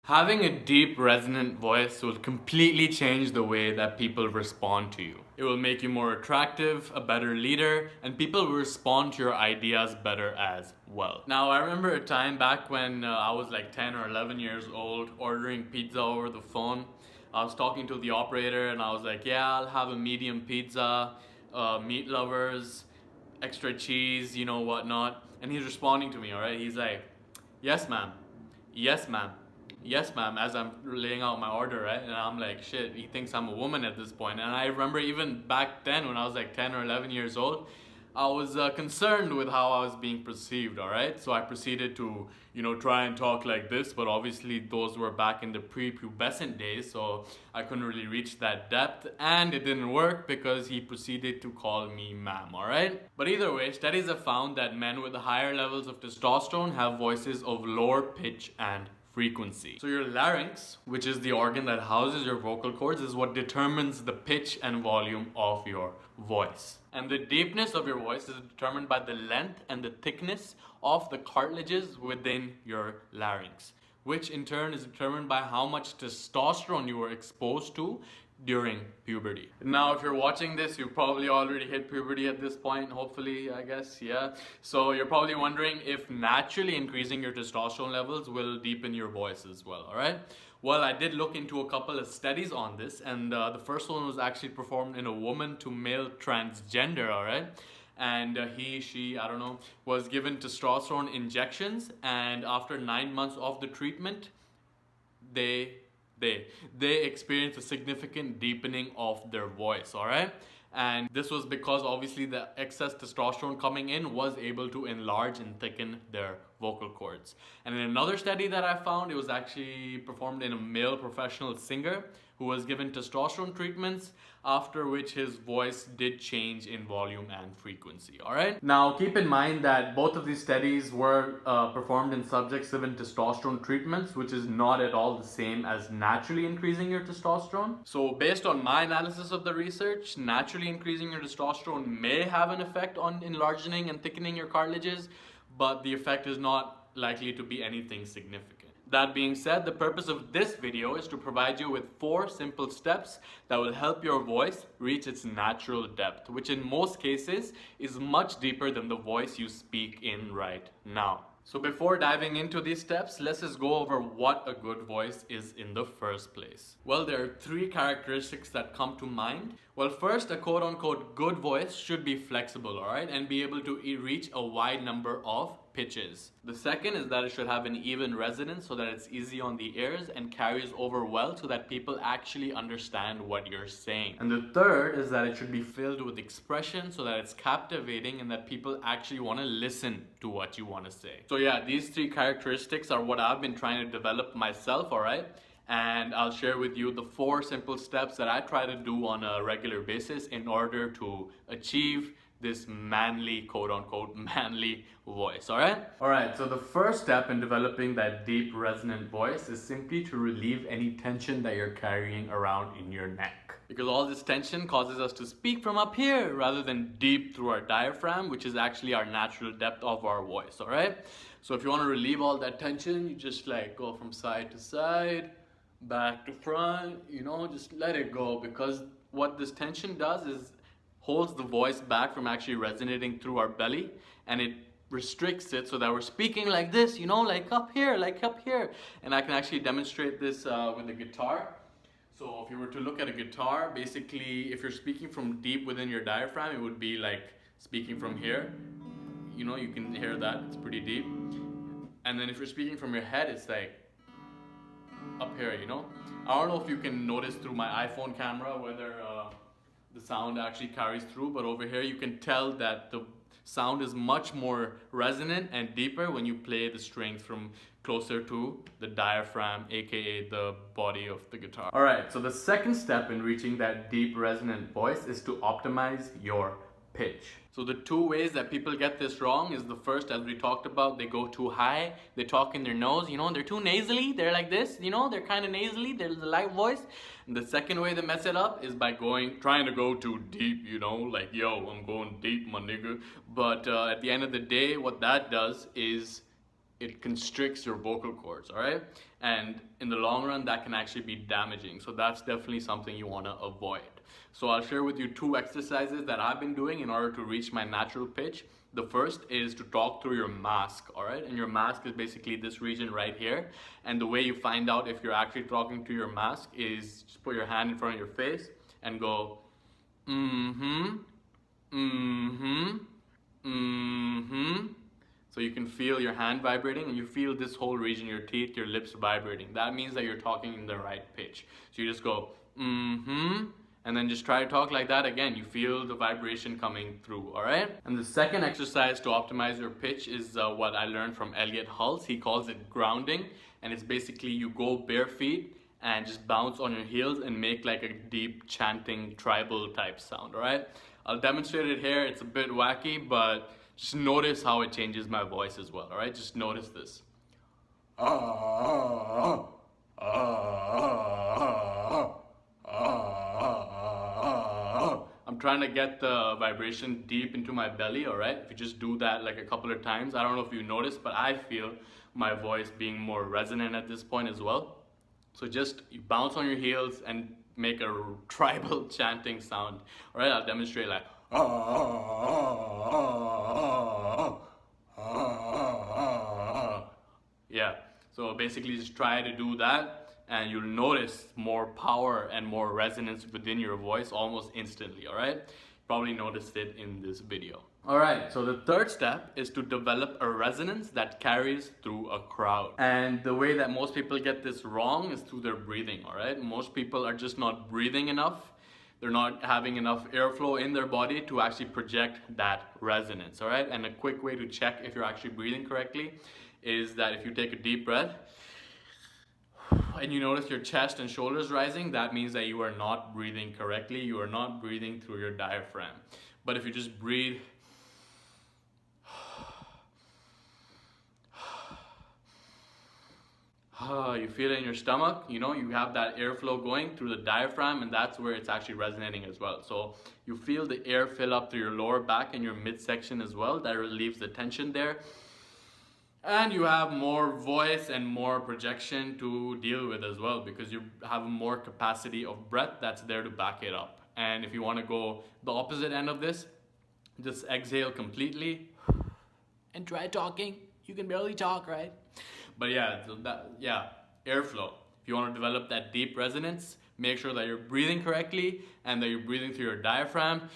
Having a deep, resonant voice will completely change the way that people respond to you. It will make you more attractive, a better leader, and people will respond to your ideas better as well. Now, I remember a time back when I was like 10 or 11 years old, ordering pizza over the phone. I was talking to the operator and I was like, yeah, I'll have a medium pizza, meat lovers, extra cheese, whatnot. And he's responding to me, all right? He's like, yes, ma'am. Yes, ma'am. Yes, ma'am, as I'm laying out my order, right? And I'm like, shit, he thinks I'm a woman at this point. And I remember even back then when I was like 10 or 11 years old, I was concerned with how I was being perceived, all right? So I proceeded to, try and talk like this, but obviously those were back in the pre-pubescent days, so I couldn't really reach that depth, and it didn't work because he proceeded to call me ma'am, all right? But either way, studies have found that men with higher levels of testosterone have voices of lower pitch and frequency. So your larynx, which is the organ that houses your vocal cords, is what determines the pitch and volume of your voice. And the deepness of your voice is determined by the length and the thickness of the cartilages within your larynx, which in turn is determined by how much testosterone you were exposed to during puberty. Now, if you're watching this, you've probably already hit puberty at this point, hopefully, I guess, yeah. So you're probably wondering if naturally increasing your testosterone levels will deepen your voice as well, all right? Well, I did look into a couple of studies on this, and the first one was actually performed in a woman to male transgender, all right? And she, I don't know, was given testosterone injections, and after 9 months of the treatment, they experienced a significant deepening of their voice, all right? And this was because obviously the excess testosterone coming in was able to enlarge and thicken their vocal cords. And in another study that I found, it was actually performed in a male professional singer who was given testosterone treatments, after which his voice did change in volume and frequency, all right? Now, keep in mind that both of these studies were performed in subjects given testosterone treatments, which is not at all the same as naturally increasing your testosterone. So based on my analysis of the research, naturally increasing your testosterone may have an effect on enlarging and thickening your cartilages, but the effect is not likely to be anything significant. That being said, the purpose of this video is to provide you with 4 simple steps that will help your voice reach its natural depth, which in most cases is much deeper than the voice you speak in right now. So before diving into these steps, let's just go over what a good voice is in the first place. Well, there are 3 characteristics that come to mind. Well, first, a quote-unquote good voice should be flexible, all right, and be able to reach a wide number of pitches. The second is that it should have an even resonance so that it's easy on the ears and carries over well so that people actually understand what you're saying. And the third is that it should be filled with expression so that it's captivating and that people actually want to listen to what you want to say. So yeah, these 3 characteristics are what I've been trying to develop myself, all right? And I'll share with you the 4 simple steps that I try to do on a regular basis in order to achieve this manly, quote-unquote, manly voice, all right? All right, so the first step in developing that deep, resonant voice is simply to relieve any tension that you're carrying around in your neck. Because all this tension causes us to speak from up here rather than deep through our diaphragm, which is actually our natural depth of our voice, all right? So if you want to relieve all that tension, you just like go from side to side, back to front, just let it go, because what this tension does is holds the voice back from actually resonating through our belly, and it restricts it so that we're speaking like this, like up here. And I can actually demonstrate this with the guitar. So if you were to look at a guitar, basically if you're speaking from deep within your diaphragm, it would be like speaking from here. You can hear that, it's pretty deep. And then if you're speaking from your head, it's like up here, I don't know if you can notice through my iPhone camera whether the sound actually carries through, but over here you can tell that the sound is much more resonant and deeper when you play the strings from closer to the diaphragm, aka the body of the guitar. All right, so the second step in reaching that deep resonant voice is to optimize your pitch. So the 2 ways that people get this wrong is the first, as we talked about, they go too high, they talk in their nose, they're too nasally, they're like this, they're kind of nasally, there's a light voice. And the second way they mess it up is by trying to go too deep, like, yo, I'm going deep, my nigga. But at the end of the day, what that does is it constricts your vocal cords, all right? And in the long run, that can actually be damaging. So that's definitely something you want to avoid. So I'll share with you 2 exercises that I've been doing in order to reach my natural pitch. The first is to talk through your mask, all right? And your mask is basically this region right here. And the way you find out if you're actually talking to your mask is just put your hand in front of your face and go, mm-hmm, mm-hmm, mm-hmm. So you can feel your hand vibrating and you feel this whole region, your teeth, your lips vibrating. That means that you're talking in the right pitch. So you just go, mm-hmm, and then just try to talk like that again. You feel the vibration coming through, all right? And the second exercise to optimize your pitch is what I learned from Elliot Hulse. He calls it grounding, and it's basically you go bare feet and just bounce on your heels and make like a deep chanting tribal type sound, all right? I'll demonstrate it here. It's a bit wacky, but just notice how it changes my voice as well, all right? Just notice this. I'm trying to get the vibration deep into my belly, all right? If you just do that like a couple of times, I don't know if you noticed, but I feel my voice being more resonant at this point as well. So just you bounce on your heels and make a tribal chanting sound, all right? I'll demonstrate like, yeah. So basically just try to do that and you'll notice more power and more resonance within your voice almost instantly, all right? Probably noticed it in this video. All right, so the third step is to develop a resonance that carries through a crowd. And the way that most people get this wrong is through their breathing, all right? Most people are just not breathing enough. They're not having enough airflow in their body to actually project that resonance, all right? And a quick way to check if you're actually breathing correctly is that if you take a deep breath and you notice your chest and shoulders rising, that means that you are not breathing correctly. You are not breathing through your diaphragm. But if you just breathe, you feel it in your stomach, you know, you have that airflow going through the diaphragm, and that's where it's actually resonating as well. So you feel the air fill up through your lower back and your midsection as well. That relieves the tension there. And you have more voice and more projection to deal with as well, because you have more capacity of breath that's there to back it up. And if you want to go the opposite end of this, just exhale completely and try talking. You can barely talk, right? But yeah, airflow. If you want to develop that deep resonance, make sure that you're breathing correctly and that you're breathing through your diaphragm.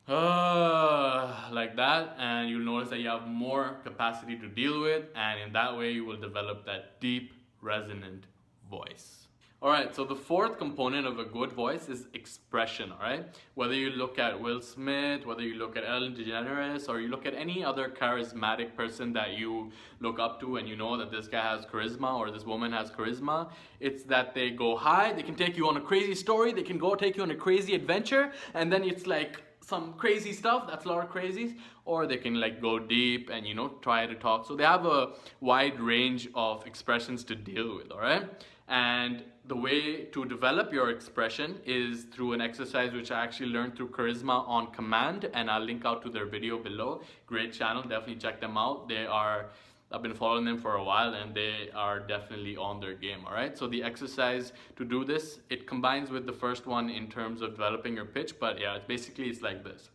Like that, and you'll notice that you have more capacity to deal with, and in that way you will develop that deep resonant voice. Alright, so the fourth component of a good voice is expression, alright? Whether you look at Will Smith, whether you look at Ellen DeGeneres, or you look at any other charismatic person that you look up to and you know that this guy has charisma or this woman has charisma, it's that they go high, they can take you on a crazy story, they can go take you on a crazy adventure, and then it's like some crazy stuff, that's a lot of crazies, or they can like go deep and, you know, try to talk. So they have a wide range of expressions to deal with, all right? And the way to develop your expression is through an exercise which I actually learned through Charisma on Command, and I'll link out to their video below. Great channel, definitely check them out. I've been following them for a while and they are definitely on their game, all right? So the exercise to do this, it combines with the first one in terms of developing your pitch, but yeah, it's like this.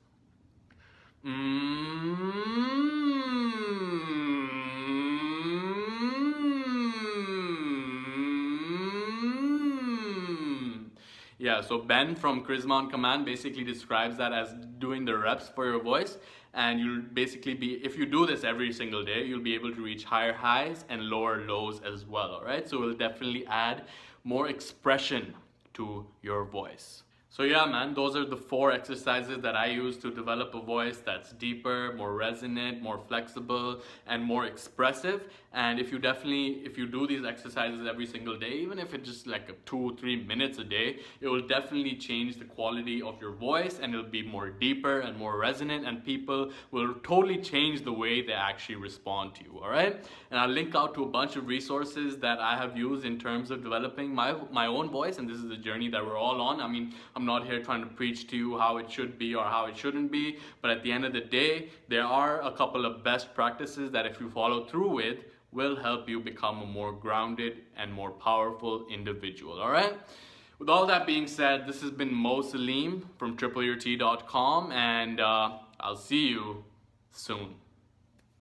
Yeah, so Ben from Charisma on Command basically describes that as doing the reps for your voice, and you'll basically be, if you do this every single day, you'll be able to reach higher highs and lower lows as well, all right? So it'll definitely add more expression to your voice. So yeah, man, those are the 4 exercises that I use to develop a voice that's deeper, more resonant, more flexible, and more expressive. And if you do these exercises every single day, even if it's just like 2-3 minutes a day, it will definitely change the quality of your voice, and it'll be more deeper and more resonant, and people will totally change the way they actually respond to you. All right, and I'll link out to a bunch of resources that I have used in terms of developing my own voice, and this is the journey that we're all on. I mean, I'm not here trying to preach to you how it should be or how it shouldn't be, but at the end of the day, there are a couple of best practices that if you follow through with, will help you become a more grounded and more powerful individual. All right, with all that being said, this has been Saleem from tripleyourt.com, and I'll see you soon.